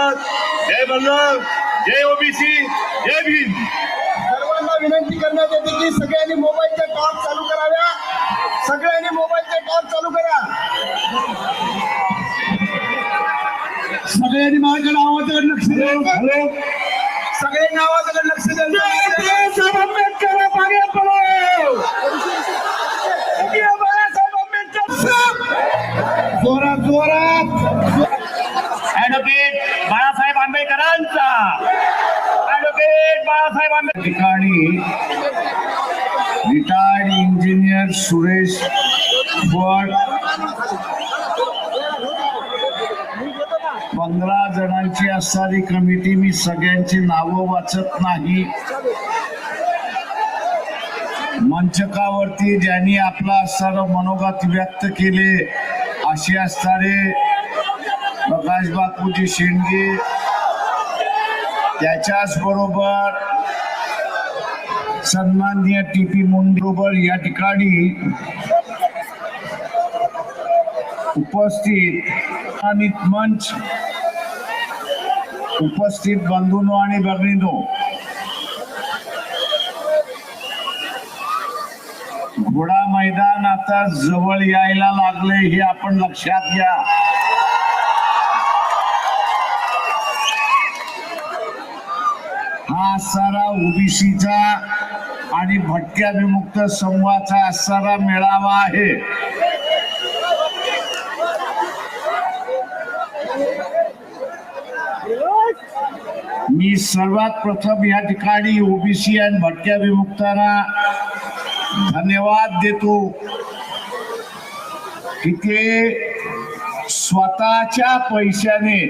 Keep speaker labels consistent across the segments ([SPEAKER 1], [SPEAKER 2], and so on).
[SPEAKER 1] जय बंगाल, जय OBC, जय भीम.
[SPEAKER 2] सर्वांना विनंती करण्यात येते की सगळ्यांनी मोबाईलचे टॉर्च चालू कराव्या. सगळ्यांनी मोबाईलचे टॉर्च चालू करा. सगळ्यांनी माझ्याकडे आवाजाकडे लक्ष द्या. सगळ्यांनी आवाजाकडे लक्ष द्या. आंबेडकर मागे पडो. बाळासाहेब आंबेडकर जोरात जोरात.
[SPEAKER 1] ऍडव्होकेट बाळासाहेब आंबेडकरांचा. ऍडव्होकेट बाळासाहेब आंबेडकर
[SPEAKER 3] ठिकाणी रिटायर्ड इंजिनियर सुरेश भट 15 जणांची असणारी कमिटी. मी सगळ्यांची नावं वाचत नाही. मंचकावरती ज्यांनी आपला असणारं मनोगत व्यक्त केले असे असणारे प्रकाश बापूजी शेंडगे, त्याच्याच बरोबर सन्माननीय टी.पी. मुंडे या ठिकाणी उपस्थित आणि मंच उपस्थित बंधूंनो आणि भगिनींनो, घोडा मैदान आता जवळ यायला लागले हे आपण लक्षात घ्या. हा सारा ओबीसीचा आणि भटक्या विमुक्त समूहाचा सारा मेळावा आहे. मी सर्वात प्रथम या ठिकाणी ओबीसी आणि भटक्या विमुक्तांना धन्यवाद देतो की ते स्वतःच्या पैशाने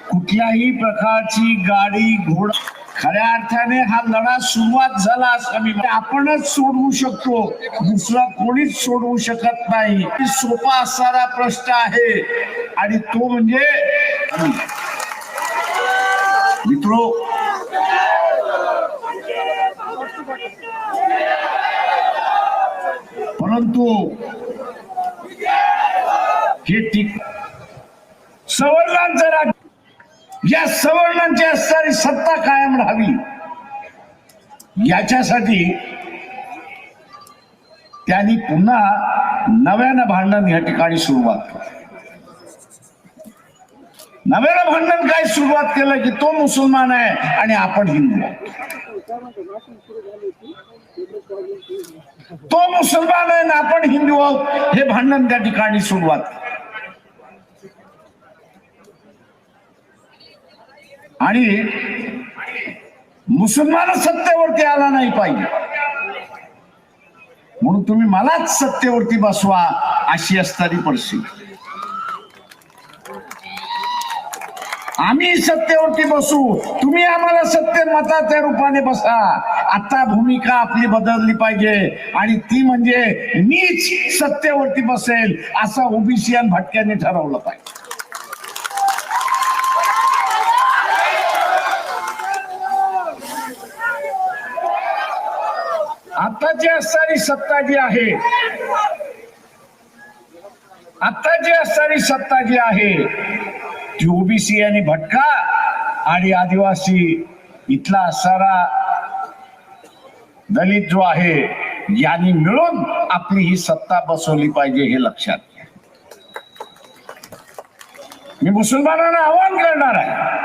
[SPEAKER 3] कुठल्याही प्रकारची गाडी घोडा, खऱ्या अर्थाने हा लढा सुरुवात झाला असं मी आपणच सोडवू शकतो, दुसरा कोणीच सोडवू शकत नाही. सोपा असणारा प्रश्न आहे आणि तो म्हणजे मित्रो, परंतु हे ठीक सवर्णांचं राज्य, या सवर्णांची असणारी सत्ता कायम राहावी याच्यासाठी त्यांनी पुन्हा नव्यानं भांडण या ठिकाणी सुरुवात केली. नव्यानं भांडण काय सुरुवात केलं की तो मुसलमान आहे आणि आपण हिंदू आहोत. तो मुसलमान आहे आणि आपण हिंदू आहोत हे भांडण त्या ठिकाणी सुरुवात केली. आणि मुसलमान सत्तेवरती आला नाही पाहिजे म्हणून तुम्ही मलाच सत्तेवरती बसवा अशी असणारी परिस्थिती. आम्ही सत्तेवरती बसू, तुम्ही आम्हाला सत्ते मताच्या रूपाने बसा. आता भूमिका आपली बदलली पाहिजे आणि ती म्हणजे मीच सत्तेवरती बसेल असं ओबीसी आणि भटक्यांनी ठरवलं पाहिजे. आताची असणारी सत्ता जी आहे, आताची असणारी सत्ता जी आहे ती ओबीसी आणि भटका आणि आदिवासी इथला असणारा दलित जो आहे यांनी मिळून आपली ही सत्ता बसवली पाहिजे हे लक्षात घ्या. मी मुसलमानांना आवाहन करणार आहे,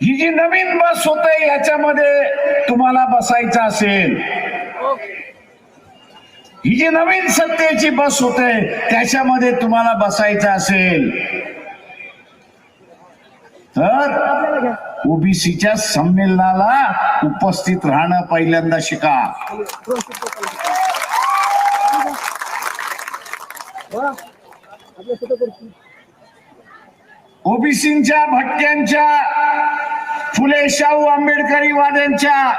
[SPEAKER 3] ही जी नवीन बस होते याच्यामध्ये तुम्हाला बसायचं असेल, ही जी नवीन सत्तेची बस होते त्याच्यामध्ये तुम्हाला बसायचं असेल तर ओबीसीच्या संमेलनाला उपस्थित राहणं पहिल्यांदा शिका. ओबीसींच्या, भटक्यांच्या, फुले शाहू आंबेडकरी वाद्यांच्या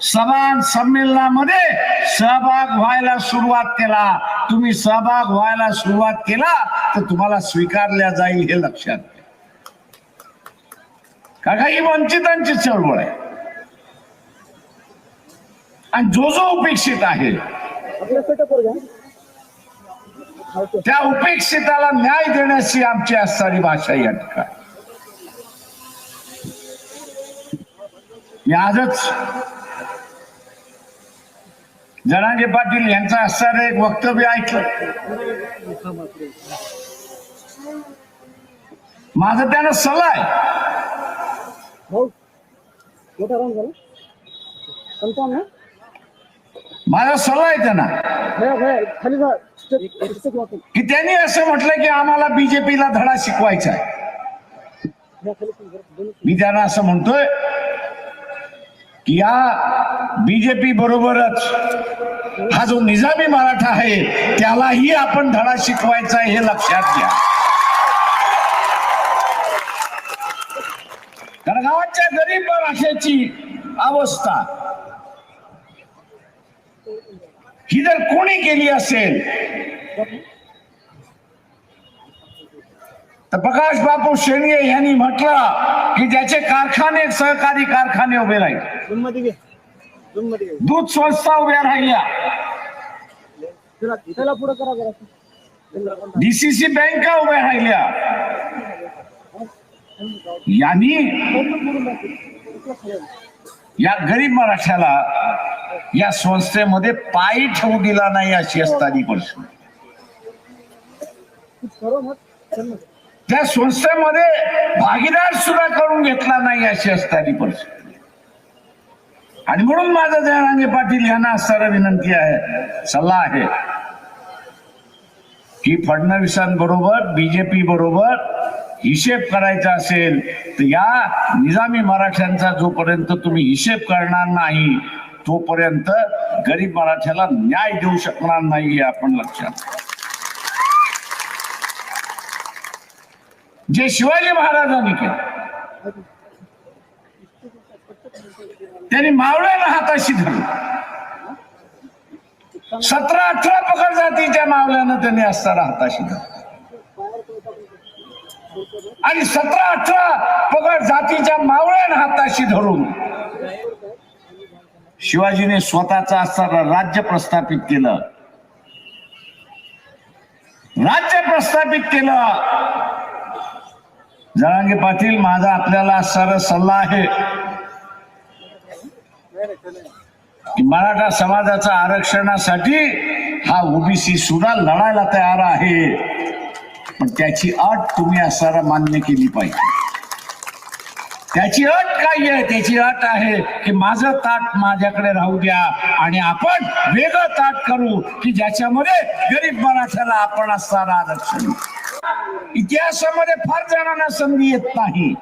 [SPEAKER 3] सभा संमेलनामध्ये सहभाग व्हायला सुरुवात केला. तुम्ही सहभाग व्हायला सुरुवात केला तर तुम्हाला स्वीकारल्या जाईल हे लक्षात घ्या. का ही वंचितांची चळवळ आहे आणि जो जो उपेक्षित आहे त्या उपेक्षिताला न्याय देण्याची आमची असणारी भाषा या ठिकाणी. मी आजच जरांगे पाटील यांचं असणारं एक वक्तव्य ऐकलं. माझं त्यानं सल्ला आहे. माझा सल्ला आहे त्यांना की त्यांनी असं म्हटलं की आम्हाला बीजेपीला धडा शिकवायचा आहे. मी त्यांना असं म्हणतोय की या बीजेपी बरोबरच हा जो निजामी मराठा आहे त्यालाही आपण धडा शिकवायचा आहे, हे लक्षात घ्या. कारण गावाच्या गरीब मराठ्याची अवस्था ही जर कोणी केली असेल तर प्रकाश बापू शेणगे यांनी म्हटलं की ज्याचे कारखाने, सहकारी कारखाने उभे राहिले, दूध संस्था उभ्या राहिल्या, डीसीसी बँका उभ्या राहिल्या, यांनी या गरीब मराठ्याला या संस्थेमध्ये पायी ठेवू दिला नाही अशी असतानी परिस्थिती. त्या संस्थेमध्ये भागीदार सुद्धा करून घेतला नाही अशी असतानी परिस्थिती. आणि म्हणून माझं जरांगे पाटील यांना असणारी विनंती आहे, सल्ला आहे की फडणवीसांबरोबर, बीजेपी बरोबर हिशेब करायचा असेल तर या निजामी मराठ्यांचा जोपर्यंत तुम्ही हिशेब करणार नाही तोपर्यंत गरीब मराठ्याला न्याय देऊ शकणार नाही, हे आपण लक्षात. जे शिवाजी महाराजांनी केलं त्यांनी मावळ्याला हाताशी धरलं. 17-18 पगड जातीच्या मावळ्यानं त्यांनी असताना हाताशी धरलं आणि 17-18 पगड जातीच्या मावळ्यानं हाताशी धरून शिवाजीने स्वतःचा असताना राज्य प्रस्थापित केलं. राज्य प्रस्थापित केलं. जरांगे पाटील, माझा आपल्याला असणारा सल्ला आहे की मराठा समाजाच्या आरक्षणासाठी हा ओबीसी सुद्धा लढायला तयार आहे, पण त्याची अट तुम्ही असणारा मान्य केली पाहिजे. त्याची अट काय आहे? त्याची अट आहे की माझं ताट माझ्याकडे राहू द्या आणि आपण वेगळं ताट करू की ज्याच्यामध्ये गरीब मराठ्याला आपण असणारं आरक्षण. इतिहासामध्ये फार जणांना संधी येत नाही,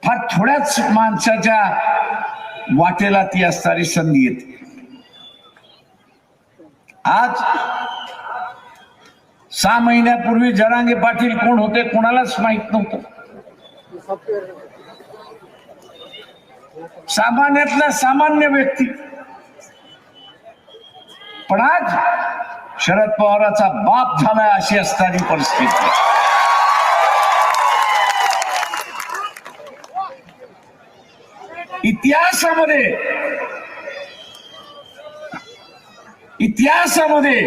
[SPEAKER 3] फार थोड्याच माणसाच्या वाटेला ती असणारी संधी येते. आज 6 महिन्यापूर्वी जरांगे पाटील कोण होते कोणालाच माहित नव्हतं. सामान्यातला सामान्य व्यक्ती. पण आज शरद पवाराचा बाप झाला अशी असणारी परिस्थिती. इतिहासामध्ये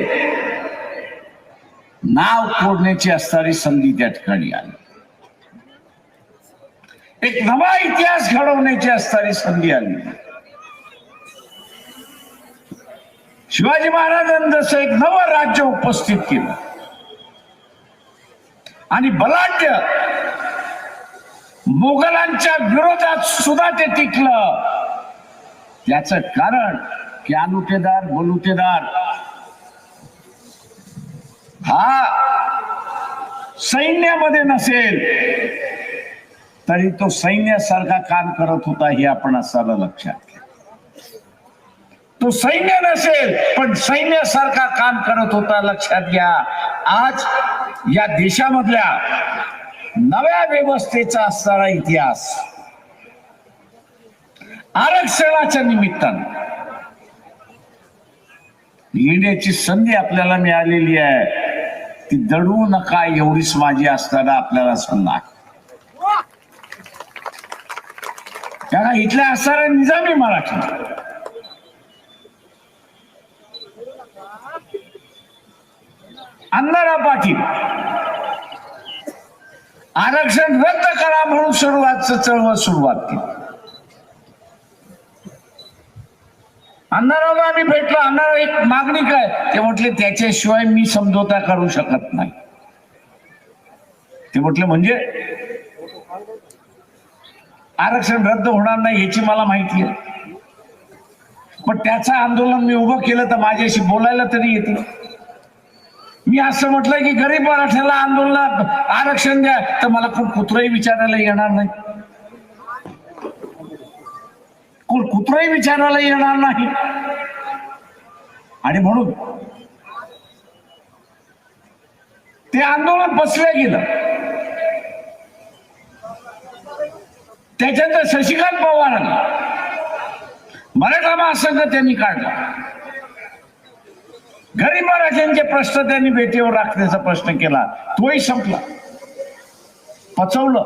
[SPEAKER 3] नाव कोरण्याची असणारी संधी त्या ठिकाणी आली. एक नवा इतिहास घडवण्याची असणारी संधी आली. शिवाजी महाराजांनी जसं एक नवं राज्य उपस्थित केलं आणि बलाढ्य मोगलांच्या विरोधात सुद्धा ते टिकलं, याचं कारण की अलुटेदार बलुटेदार हा सैन्यामध्ये नसेल तरी तो सैन्यासारखा काम करत होता, हे आपण असायला लक्षात घ्या. तो सैन्य नसेल पण सैन्यासारखा काम करत होता, लक्षात घ्या. आज या देशामधल्या नव्या व्यवस्थेचा असणारा इतिहास आरक्षणाच्या निमित्तानं येण्याची संधी आपल्याला मिळालेली आहे. ती दडवू नका एवढीच माझी असताना आपल्याला सल्ला आहे. त्याला इथल्या असणाऱ्या निजामी मराठी अण्णाराव पाटील आरक्षण रद्द करा म्हणून चळवळ सुरुवात केली. अण्णारावला आम्ही भेटलो. अण्णाराव एक मागणी काय? ते म्हटले त्याच्याशिवाय मी समझोता करू शकत नाही. ते म्हटले म्हणजे आरक्षण रद्द होणार नाही याची मला माहिती आहे, पण त्याचं आंदोलन मी उभं केलं तर माझ्याशी बोलायला तरी येते. मी असं म्हटलं की गरीब मराठ्याला आंदोलनात आरक्षण द्या तर मला कोण कुत्रही विचारायला येणार नाही. कोण कुत्रही विचारायला येणार नाही. आणि म्हणून ते आंदोलन फसलं गेलं. त्याच्यानंतर शशिकांत पवारांनी मराठा महासंघ त्यांनी काढला. गरीब मराठ्यांचे प्रश्न त्यांनी बेटीवर राखण्याचा प्रश्न केला, तोही संपला, पचवलं.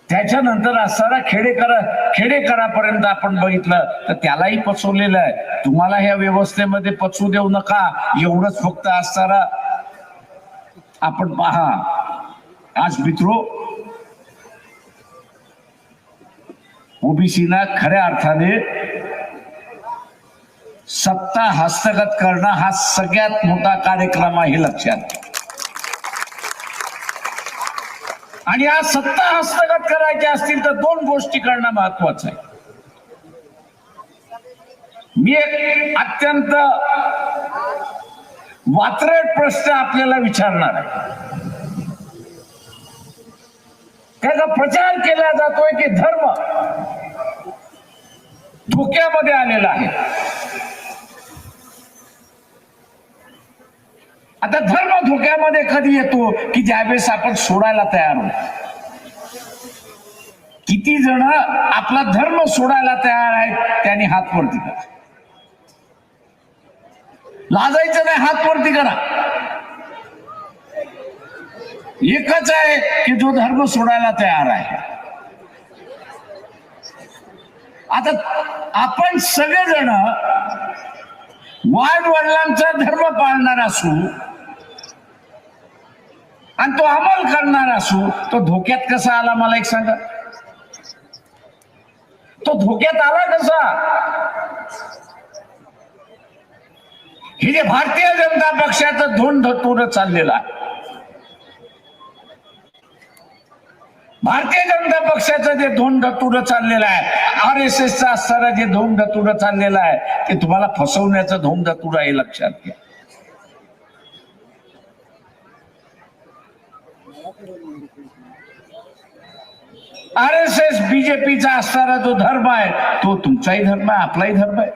[SPEAKER 3] त्याच्यानंतर असणारा खेडेकरापर्यंत आपण बघितलं तर त्यालाही पचवलेलं आहे. तुम्हाला ह्या व्यवस्थेमध्ये पचवू देऊ नका एवढंच फक्त असणारा आपण पहा. आज मित्रो, ओबीसीना खऱ्या अर्थाने सत्ता हस्तगत करणं हा सगळ्यात मोठा कार्यक्रम आहे, लक्षात. आणि आज सत्ता हस्तगत करायची असतील तर दोन गोष्टी करणं महत्वाचं आहे. मी एक अत्यंत वात्रट प्रश्न आपल्याला विचारणार आहे. त्याचा प्रचार केला जातोय की धर्म धोक्यामध्ये आलेला आहे. आता धर्म धोक्यामध्ये कधी येतो की ज्यावेळेस आपण सोडायला तयार होतो. किती जण आपला धर्म सोडायला तयार आहेत त्यांनी हात वरती करा. लाजायचं नाही, हात वरती करा. एकच आहे की जो धर्म सोडायला तयार आहे. आता आपण सगळेजण वाढ वडिलांचा धर्म पाळणार असू आणि तो अंमल करणार असू, तो धोक्यात कसा आला मला एक सांगा. तो धोक्यात आला कसा? हे जे भारतीय जनता पक्षाचं धोंड धतुर चाललेलं आहे, भारतीय जनता पक्षाचं जे धोंड धतुर चाललेलं आहे, RSSचं असणारा जे धोंड धतुर चाललेलं आहे, ते तुम्हाला फसवण्याचं धोंड धतुर आहे, लक्षात घ्या. RSS बीजेपीचा असणारा जो धर्म आहे तो तुमचाही धर्म आहे, आपलाही धर्म आहे.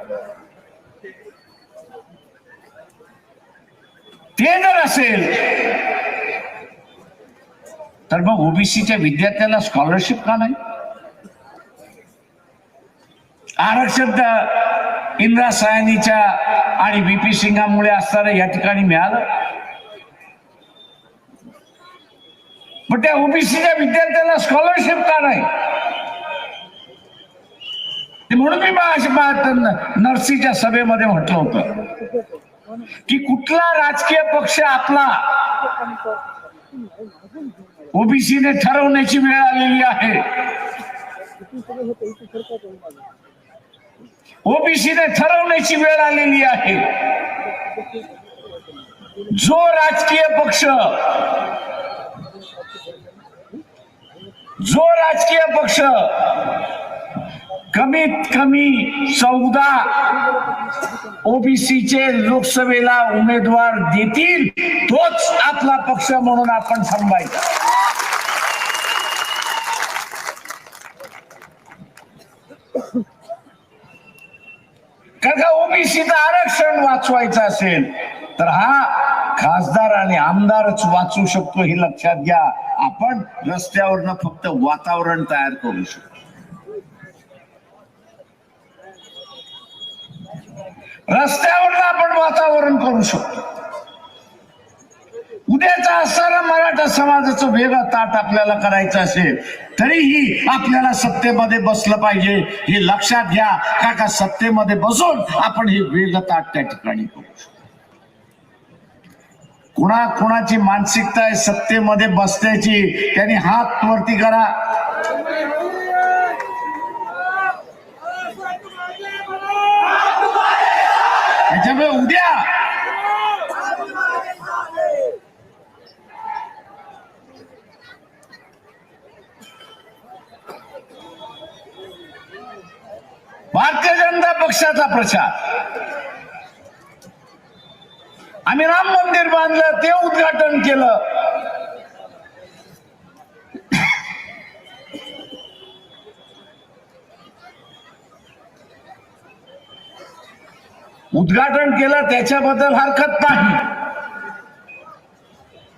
[SPEAKER 3] ते जर असेल तर मग ओबीसीच्या विद्यार्थ्याला स्कॉलरशिप का नाही? आरक्षण तर इंदिरा सायनीच्या आणि VP सिंगामुळे असणारं या ठिकाणी मिळालं, पण त्या ओबीसीच्या विद्यार्थ्याला स्कॉलरशिप का नाही? म्हणून मी नरसीच्या सभेमध्ये म्हटलं होतं की कुठला राजकीय पक्ष आपला ओबीसीने ठरवण्याची वेळ आलेली आहे. ओबीसीने ठरवण्याची वेळ आलेली आहे. जो राजकीय पक्ष कमीत कमी 14 ओबीसीचे लोकसभेला उमेदवार देतील तोच आपला पक्ष म्हणून आपण थांबायचा. कारण का ओबीसीचं आरक्षण वाचवायचं असेल तर हा खासदार आणि आमदारच वाचू शकतो, हे लक्षात घ्या. आपण रस्त्यावरनं फक्त वातावरण तयार करू शकतो. रस्त्यावरनं आपण वातावरण करू शकतो. उद्याचा असणारा मराठा समाजाचं वेगळं ताट आपल्याला करायचं असेल तरीही आपल्याला सत्तेमध्ये बसलं पाहिजे, हे लक्षात घ्या. का सत्तेमध्ये बसून आपण हे वेगळं ताट त्या ठिकाणी करू शकतो. कुणाची मानसिकता आहे सत्तेमध्ये बसण्याची, त्यांनी हात वरती करा. त्याच्यामुळे उद्या भारतीय जनता पक्षाचा प्रचार, आम्ही राम मंदिर बांधलं, ते उद्घाटन केलं. उद्घाटन केलं त्याच्याबद्दल हरकत नाही,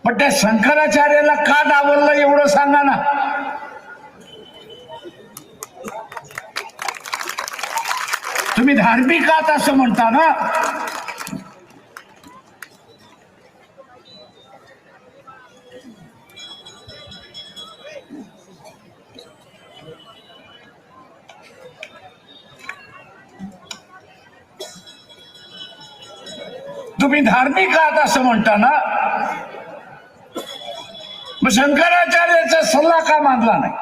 [SPEAKER 3] पण त्या शंकराचार्याला का डावललं एवढं सांगा ना. तुम्ही धार्मिक आहात असं म्हणता ना, तुम्ही धार्मिक आहात असं म्हणता ना, मग शंकराचार्याचा सल्ला का मानला नाही?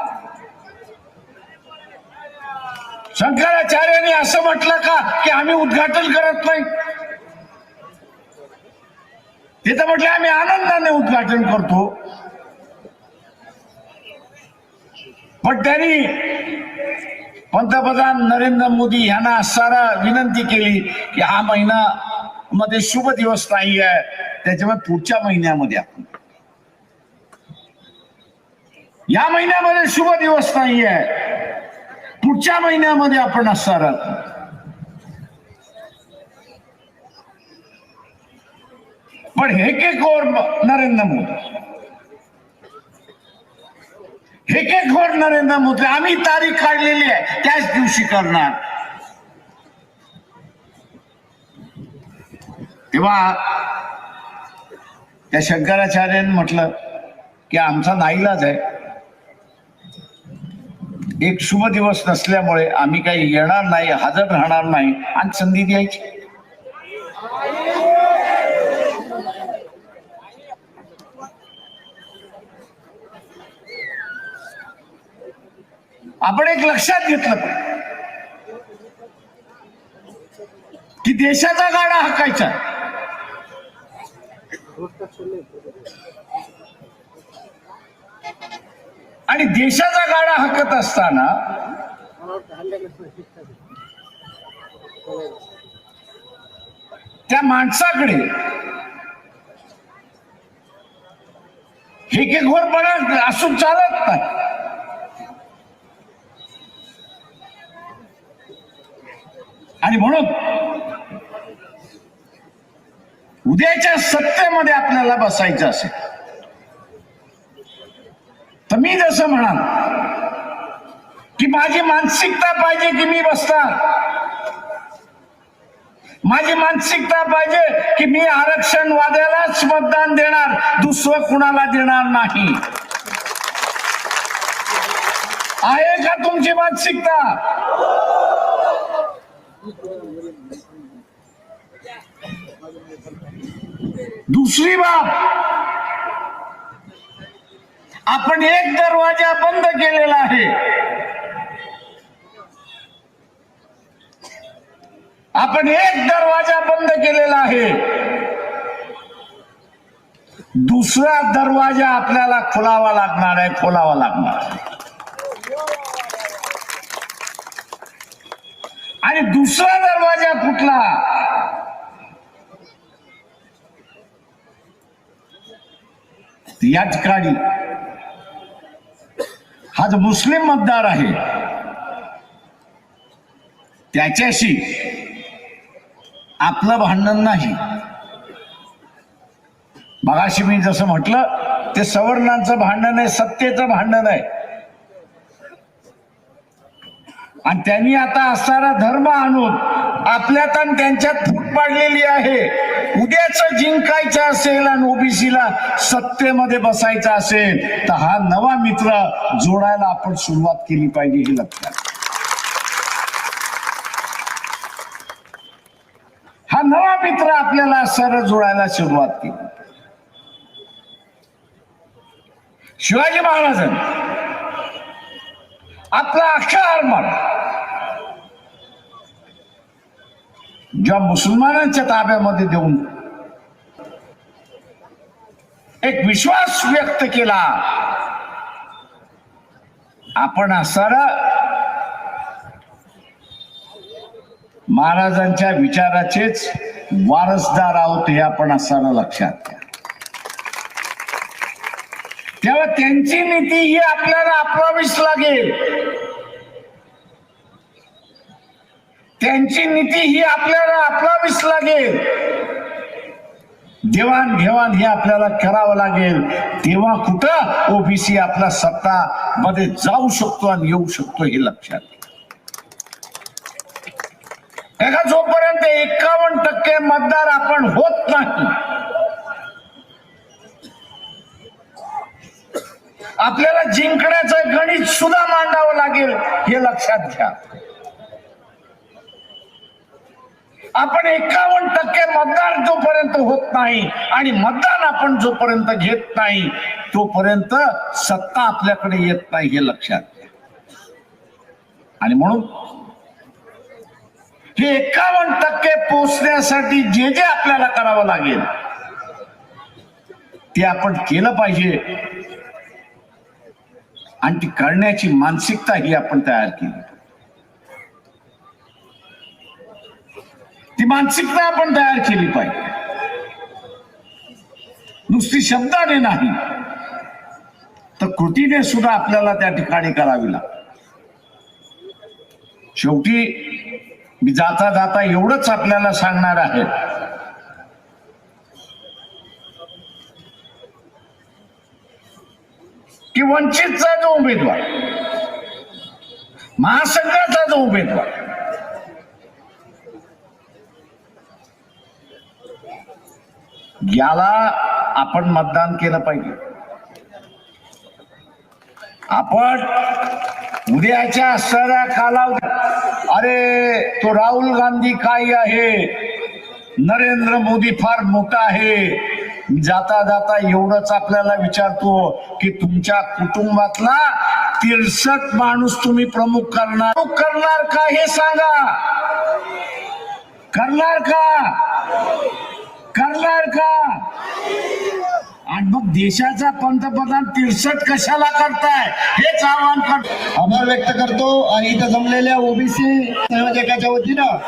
[SPEAKER 3] शंकराचार्यांनी असं म्हटलं का की आम्ही उद्घाटन करत नाही? ते तर म्हटलं आम्ही आनंदाने उद्घाटन करतो. पण त्यांनी पंतप्रधान नरेंद्र मोदी यांना सारा विनंती केली की हा महिना मध्ये शुभ दिवस नाही आहे, त्याच्यामुळे पुढच्या महिन्यामध्ये आपण, या महिन्यामध्ये शुभ दिवस नाही आहे, पुढच्या महिन्यामध्ये आपण असणार आहोत. पण हेकेखोर नरेंद्र मोदी, हेकेखोर नरेंद्र मोदी, आम्ही तारीख काढलेली आहे त्याच दिवशी करणार. तेव्हा त्या शंकराचार्यांनी म्हटलं की आमचा नाईलाज आहे, एक शुभ दिवस नसल्यामुळे आम्ही काही येणार नाही, हजर राहणार नाही, आणि संधी द्यायची. आपण एक लक्षात घेतलं की देशाचा गाडा हाकायचा, आणि देशाचा गाडा हाकत असताना त्या माणसाकडे हेकेखोरपणा असून चालत नाही. आणि म्हणून उद्याच्या सत्तेमध्ये आपल्याला बसायचं असेल तर मी जसं म्हणाल की माझी मानसिकता पाहिजे की मी बसणार, माझी मानसिकता पाहिजे की मी आरक्षण वाद्यालाच मतदान देणार, दुसरं कुणाला देणार नाही. आहे का तुमची मानसिकता? दुसरी बाब, आपण एक दरवाजा बंद केलेला आहे. आपण एक दरवाजा बंद केलेला आहे, दुसरा दरवाजा आपल्याला खोलावा लागणार आहे, खोलावा लागणार आहे. आणि दुसरा दरवाजा कुठला? या ठिकाणी हा जो मुस्लिम मतदार आहे त्याच्याशी आपलं भांडण नाही. मगाशी मी जसं म्हटलं ते सवर्णांचं भांडण आहे, सत्तेचं भांडण आहे. आणि त्यांनी आता असणारा धर्म आणून आपल्यात आणि त्यांच्यात फूट पाडलेली आहे. उद्याच जिंकायचं असेल आणि ओबीसीला सत्तेमध्ये बसायचं असेल तर हा नवा मित्र जोडायला आपण सुरुवात केली पाहिजे, हे लक्षात. हा नवा मित्र आपल्याला सरळ जोडायला सुरुवात केली. शिवाजी महाराजांनी आपला अख्खा आरमार ज्या मुसलमानांच्या ताब्यामध्ये देऊन एक विश्वास व्यक्त केला, आपण सारा महाराजांच्या विचाराचेच वारसदार आहोत हे आपण सारं लक्षात घ्या. तेव्हा त्यांची नीती ही आपल्याला अपनावीच लागेल. त्यांची नीती ही आपल्याला अपनावीच लागेल. देवाणघेवाण हे आपल्याला करावं लागेल. तेव्हा कुठं ओबीसी आपला सत्ता मध्ये जाऊ शकतो आणि येऊ शकतो हे लक्षात घ्या. एका जोपर्यंत 51% मतदार आपण होत नाही, आपल्याला जिंकण्याचं गणित सुद्धा मांडावं लागेल हे लक्षात घ्या. आपण 51% मतदार जोपर्यंत होत नाही आणि मतदान आपण जोपर्यंत घेत नाही तोपर्यंत सत्ता आपल्याकडे येत नाही हे लक्षात घ्या. आणि म्हणून हे 51% पोहोचण्यासाठी जे जे आपल्याला करावं लागेल ते आपण केलं पाहिजे आणि ती करण्याची मानसिकता ही आपण तयार केली. ती मानसिकता आपण तयार केली पाहिजे. नुसती शब्दाने नाही तर कृतीने सुद्धा आपल्याला त्या ठिकाणी करावी लागते. शेवटी मी जाता जाता एवढंच आपल्याला सांगणार आहे की वंचितचा जो उमेदवार, महासंघाचा जो उमेदवार याला आपण मतदान केलं पाहिजे. आपण उद्याच्या असणाऱ्या कालावधी अरे तो राहुल गांधी काय आहे, नरेंद्र मोदी फार मोठा आहे. जाता जाता एवढंच आपल्याला विचारतो की तुमच्या कुटुंबातला 63 माणूस तुम्ही प्रमुख करणार का हे सांगा. करणार का? आणि मग देशाचा पंतप्रधान 63 कशाला करताय हेच आवाहन करतो.
[SPEAKER 2] आभार व्यक्त करतो आणि इथं जमलेल्या ओबीसी संयोजकाच्या वतीनं